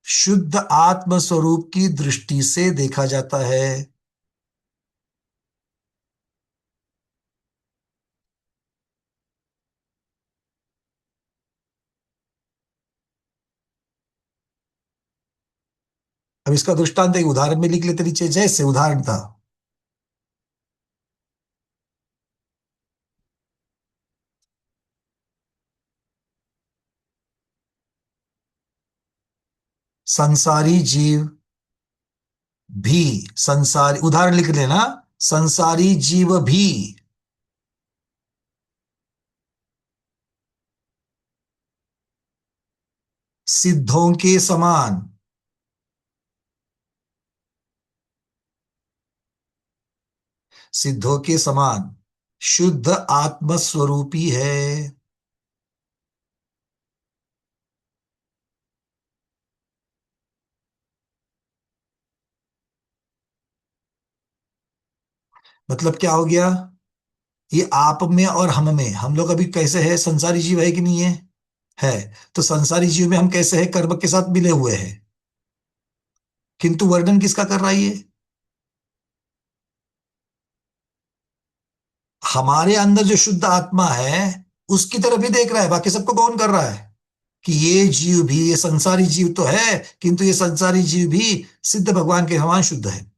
शुद्ध आत्म स्वरूप की दृष्टि से देखा जाता है। अब इसका दृष्टांत एक उदाहरण में लिख लेते नीचे। जैसे उदाहरण था, संसारी जीव भी, संसारी, उदाहरण लिख लेना, संसारी जीव भी सिद्धों के समान, सिद्धों के समान शुद्ध आत्मस्वरूपी है। मतलब क्या हो गया, ये आप में और हम में, हम लोग अभी कैसे है, संसारी जीव है कि नहीं है? है। तो संसारी जीव में हम कैसे है, कर्म के साथ मिले हुए हैं, किंतु वर्णन किसका कर रहा है ये? हमारे अंदर जो शुद्ध आत्मा है उसकी तरफ ही देख रहा है, बाकी सबको गौण कर रहा है कि ये जीव भी, ये संसारी जीव तो है, किंतु ये संसारी जीव भी सिद्ध भगवान के समान शुद्ध है।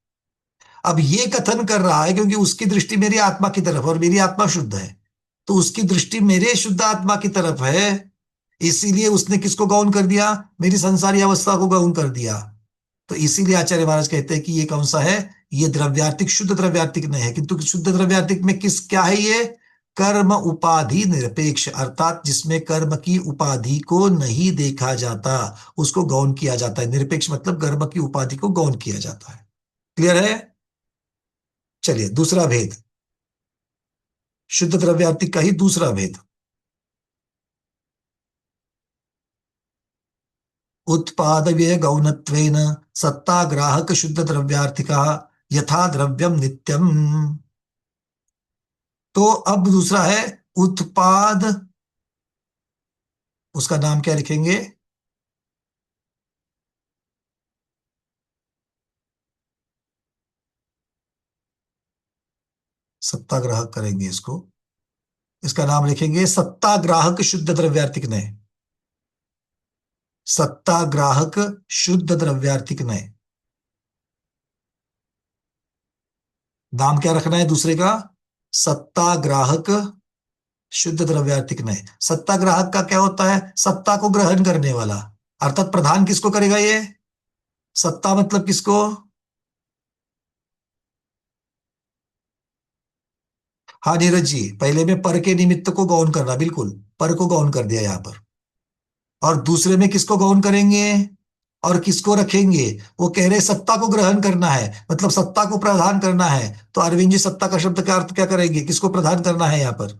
अब ये कथन कर रहा है क्योंकि उसकी दृष्टि मेरी आत्मा की तरफ, और मेरी आत्मा शुद्ध है, तो उसकी दृष्टि मेरे शुद्ध आत्मा की तरफ है, इसीलिए उसने किसको गौण कर दिया, मेरी संसारी अवस्था को गौण कर दिया। तो इसीलिए आचार्य महाराज कहते हैं कि ये कौन सा है, ये द्रव्यार्थिक, शुद्ध द्रव्यार्थिक नहीं है, किंतु शुद्ध द्रव्यार्थिक में किस क्या है, ये कर्म उपाधि निरपेक्ष, अर्थात जिसमें कर्म की उपाधि को नहीं देखा जाता उसको गौण किया जाता है। निरपेक्ष मतलब कर्म की उपाधि को गौण किया जाता है। क्लियर है? चलिए दूसरा भेद, शुद्ध द्रव्यार्थिक का ही दूसरा भेद। उत्पाद व्यय गौणत्वेन सत्ता ग्राहक शुद्ध द्रव्यार्थिका यथा द्रव्यम नित्यम। तो अब दूसरा है उत्पाद, उसका नाम क्या लिखेंगे, सत्ताग्राहक करेंगे इसको, इसका नाम लिखेंगे सत्ताग्राहक शुद्ध द्रव्यार्थिक नय, सत्ताग्राहक शुद्ध द्रव्यार्थिक नय। नाम क्या रखना है दूसरे का, सत्ताग्राहक शुद्ध द्रव्यार्थिक नय। सत्ताग्राहक का क्या होता है, सत्ता को ग्रहण करने वाला, अर्थात प्रधान किसको करेगा ये, सत्ता मतलब किसको, हाँ नीरज जी, पहले में पर के निमित्त को गौण करना, बिल्कुल पर को गौण कर दिया यहां पर, और दूसरे में किसको गौण करेंगे और किसको रखेंगे, वो कह रहे सत्ता को ग्रहण करना है, मतलब सत्ता को प्रधान करना है। तो अरविंद जी सत्ता का शब्द का अर्थ क्या करेंगे, किसको प्रधान करना है यहां पर?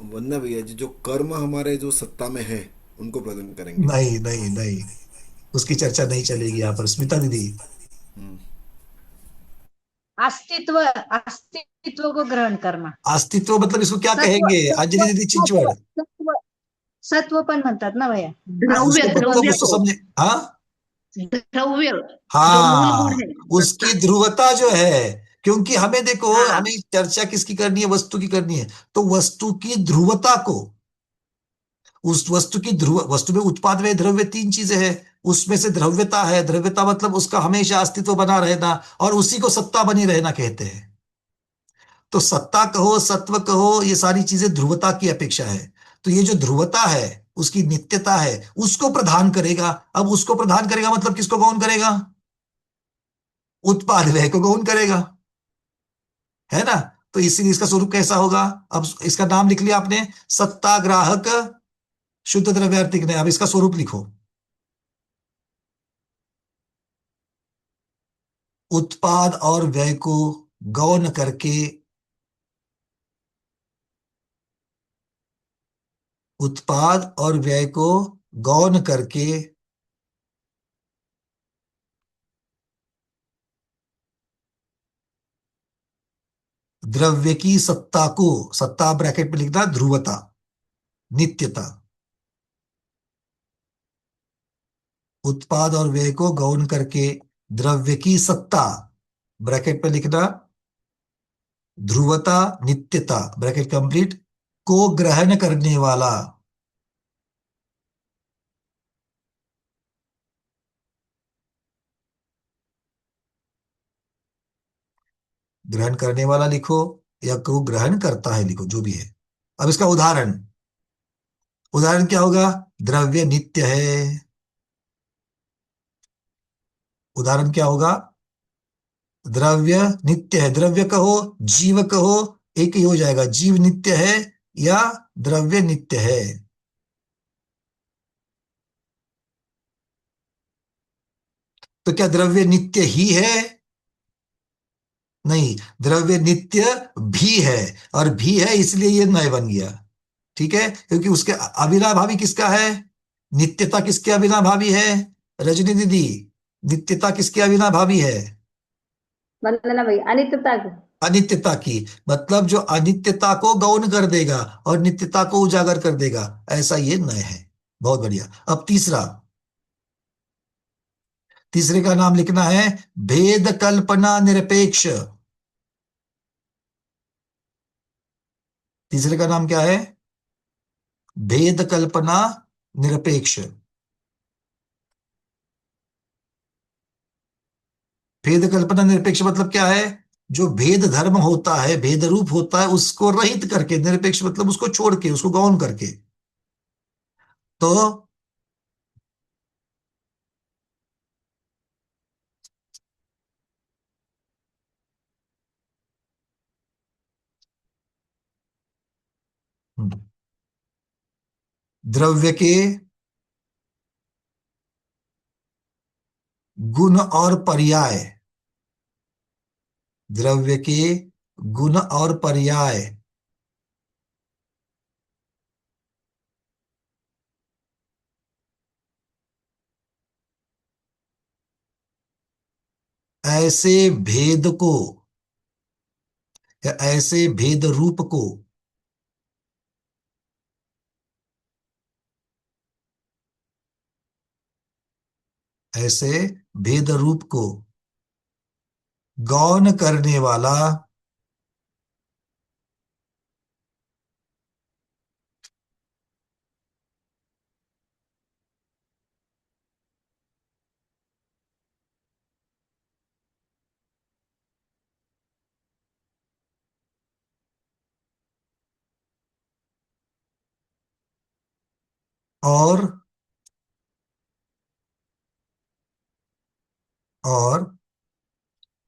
वरना भैया जी, जो कर्म हमारे जो सत्ता में है उनको प्रदान करेंगे। नहीं नहीं नहीं, उसकी चर्चा नहीं चलेगी यहां पर, स्मिता दीदी। अस्तित्व, अस्तित्व को ग्रहण करना, अस्तित्व मतलब इसको क्या सत्व, कहेंगे, सत्व, अंजलि दीदी चिंचवड़? सत्व, सत्व पण म्हणतात ना भैया, द्रव्य, उसको मतलब द्रव्य उसको को, समझे, हाँ द्रव्य जो मूल हाँ, गुण है उसकी सत्ता। ध्रुवता जो है, क्योंकि हमें देखो, हाँ हमें चर्चा किसकी करनी है, वस्तु की करनी है, तो वस्तु की ध्रुवता को, उस वस्तु की ध्रुव, वस्तु में उत्पाद व द्रव्य तीन चीजें हैं, उसमें से द्रव्यता है, द्रव्यता मतलब उसका हमेशा अस्तित्व बना रहना, और उसी को सत्ता बनी रहना कहते हैं। तो सत्ता कहो, सत्व कहो, ये सारी चीजें ध्रुवता की अपेक्षा है। तो ये जो ध्रुवता है, उसकी नित्यता है, उसको प्रदान करेगा। अब उसको प्रदान करेगा मतलब किसको गौण करेगा, उत्पाद व्यय को गौण करेगा, है ना? तो इसीलिए इसका स्वरूप कैसा होगा, अब इसका नाम लिख लिया आपने, सत्ता ग्राहक शुद्ध द्रव्यार्थिक ने। अब इसका स्वरूप लिखो, उत्पाद और व्यय को गौण करके, उत्पाद और व्यय को गौण करके द्रव्य की सत्ता को, सत्ता ब्रैकेट में लिखना ध्रुवता, नित्यता, उत्पाद और व्यय को गौण करके द्रव्य की सत्ता ब्रैकेट में लिखना ध्रुवता, नित्यता ब्रैकेट कंप्लीट, को ग्रहण करने वाला, ग्रहण करने वाला लिखो या को ग्रहण करता है लिखो, जो भी है। अब इसका उदाहरण, उदाहरण क्या होगा, द्रव्य नित्य है, उदाहरण क्या होगा, द्रव्य नित्य है, द्रव्य कहो जीव कहो एक ही हो जाएगा, जीव नित्य है या द्रव्य नित्य है। तो क्या द्रव्य नित्य ही है, नहीं, द्रव्य नित्य भी है, और भी है इसलिए ये नय बन गया, ठीक है, क्योंकि उसके अविनाभावी किसका है, नित्यता किसके अविनाभावी है, रजनी दीदी, नित्यता किसके अविनाभावी है, वंदना भाई, अनित्यता की। अनित्यता की, मतलब जो अनित्यता को गौण कर देगा और नित्यता को उजागर कर देगा, ऐसा ये नय है। बहुत बढ़िया। अब तीसरा, तीसरे का नाम लिखना है भेद कल्पना निरपेक्ष। तीसरे का नाम क्या है? भेद कल्पना निरपेक्ष। भेद कल्पना निरपेक्ष मतलब क्या है? जो भेद धर्म होता है, भेद रूप होता है, उसको रहित करके, निरपेक्ष मतलब उसको छोड़ के, उसको गौण करके। तो द्रव्य के गुण और पर्याय, द्रव्य के गुण और पर्याय ऐसे भेद को या ऐसे भेद रूप को ऐसे भेद रूप को गौण करने वाला और और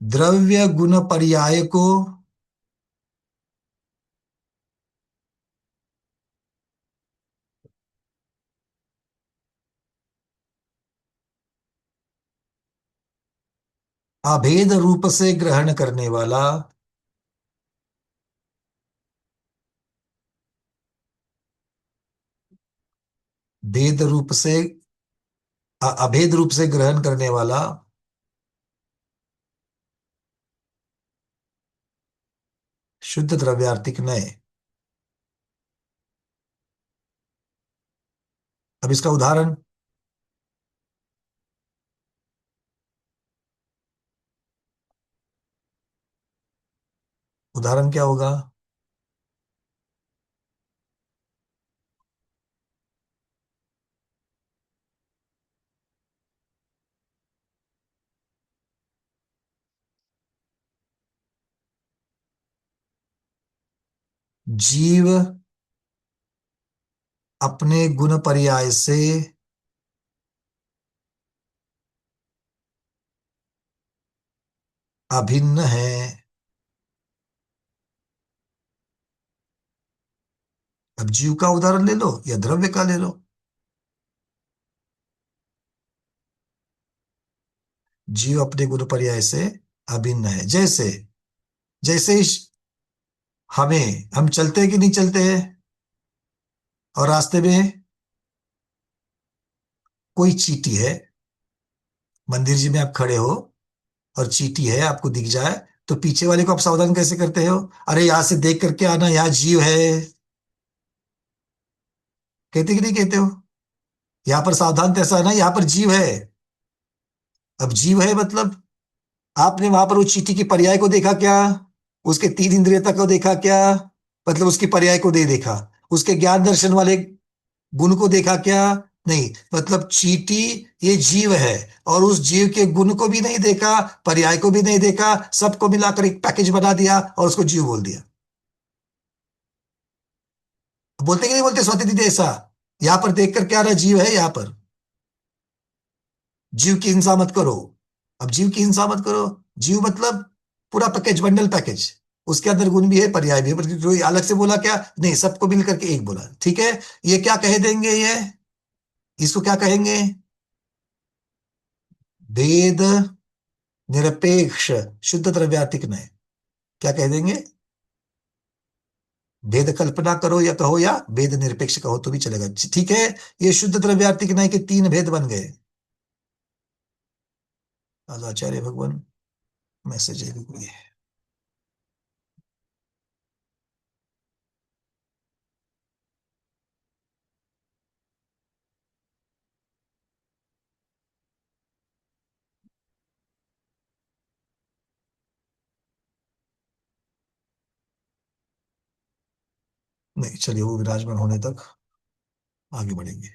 द्रव्य गुण पर्याय को अभेद रूप से ग्रहण करने वाला, भेद रूप से अभेद रूप से ग्रहण करने वाला शुद्ध द्रव्यार्थिक नय। अब इसका उदाहरण, उदाहरण क्या होगा? जीव अपने गुण पर्याय से अभिन्न है। अब जीव का उदाहरण ले लो या द्रव्य का ले लो। जीव अपने गुण पर्याय से अभिन्न है। जैसे जैसे हम चलते हैं कि नहीं चलते हैं, और रास्ते में कोई चींटी है, मंदिर जी में आप खड़े हो और चींटी है आपको दिख जाए, तो पीछे वाले को आप सावधान कैसे करते हो? अरे यहां से देख करके आना, यहाँ जीव है, कहते कि नहीं कहते हो? यहां पर सावधान कैसा है ना, यहां पर जीव है। अब जीव है मतलब आपने वहां पर उस चींटी की पर्याय को देखा क्या? उसके तीन इंद्रियता को देखा क्या? मतलब उसकी पर्याय को दे देखा। उसके ज्ञान दर्शन वाले गुण को देखा क्या? नहीं। मतलब चींटी ये जीव है, और उस जीव के गुण को भी नहीं देखा, पर्याय को भी नहीं देखा, सबको मिलाकर एक पैकेज बना दिया और उसको जीव बोल दिया। बोलते कि नहीं बोलते स्वाति दीदी ऐसा? यहां पर देख कर क्या रहा, जीव है यहां पर। जीव की हिंसा मत करो। अब जीव की हिंसा मत करो, जीव मतलब पूरा पैकेज, बंडल पैकेज। उसके अंदर गुण भी है, पर्याय भी है, पर जो अलग से बोला क्या? नहीं, सबको मिल करके एक बोला। ठीक है, ये क्या कह देंगे? ये इसको क्या कहेंगे? भेद निरपेक्ष शुद्ध द्रव्यार्थिक नय। क्या कह देंगे? भेद कल्पना करो या कहो, या भेद निरपेक्ष कहो तो भी चलेगा। ठीक है, ये शुद्ध द्रव्यार्थिक नय के तीन भेद बन गए। आचार्य भगवान मैसेज है भी कोई है? नहीं, चलिए वो विराजमान होने तक आगे बढ़ेंगे।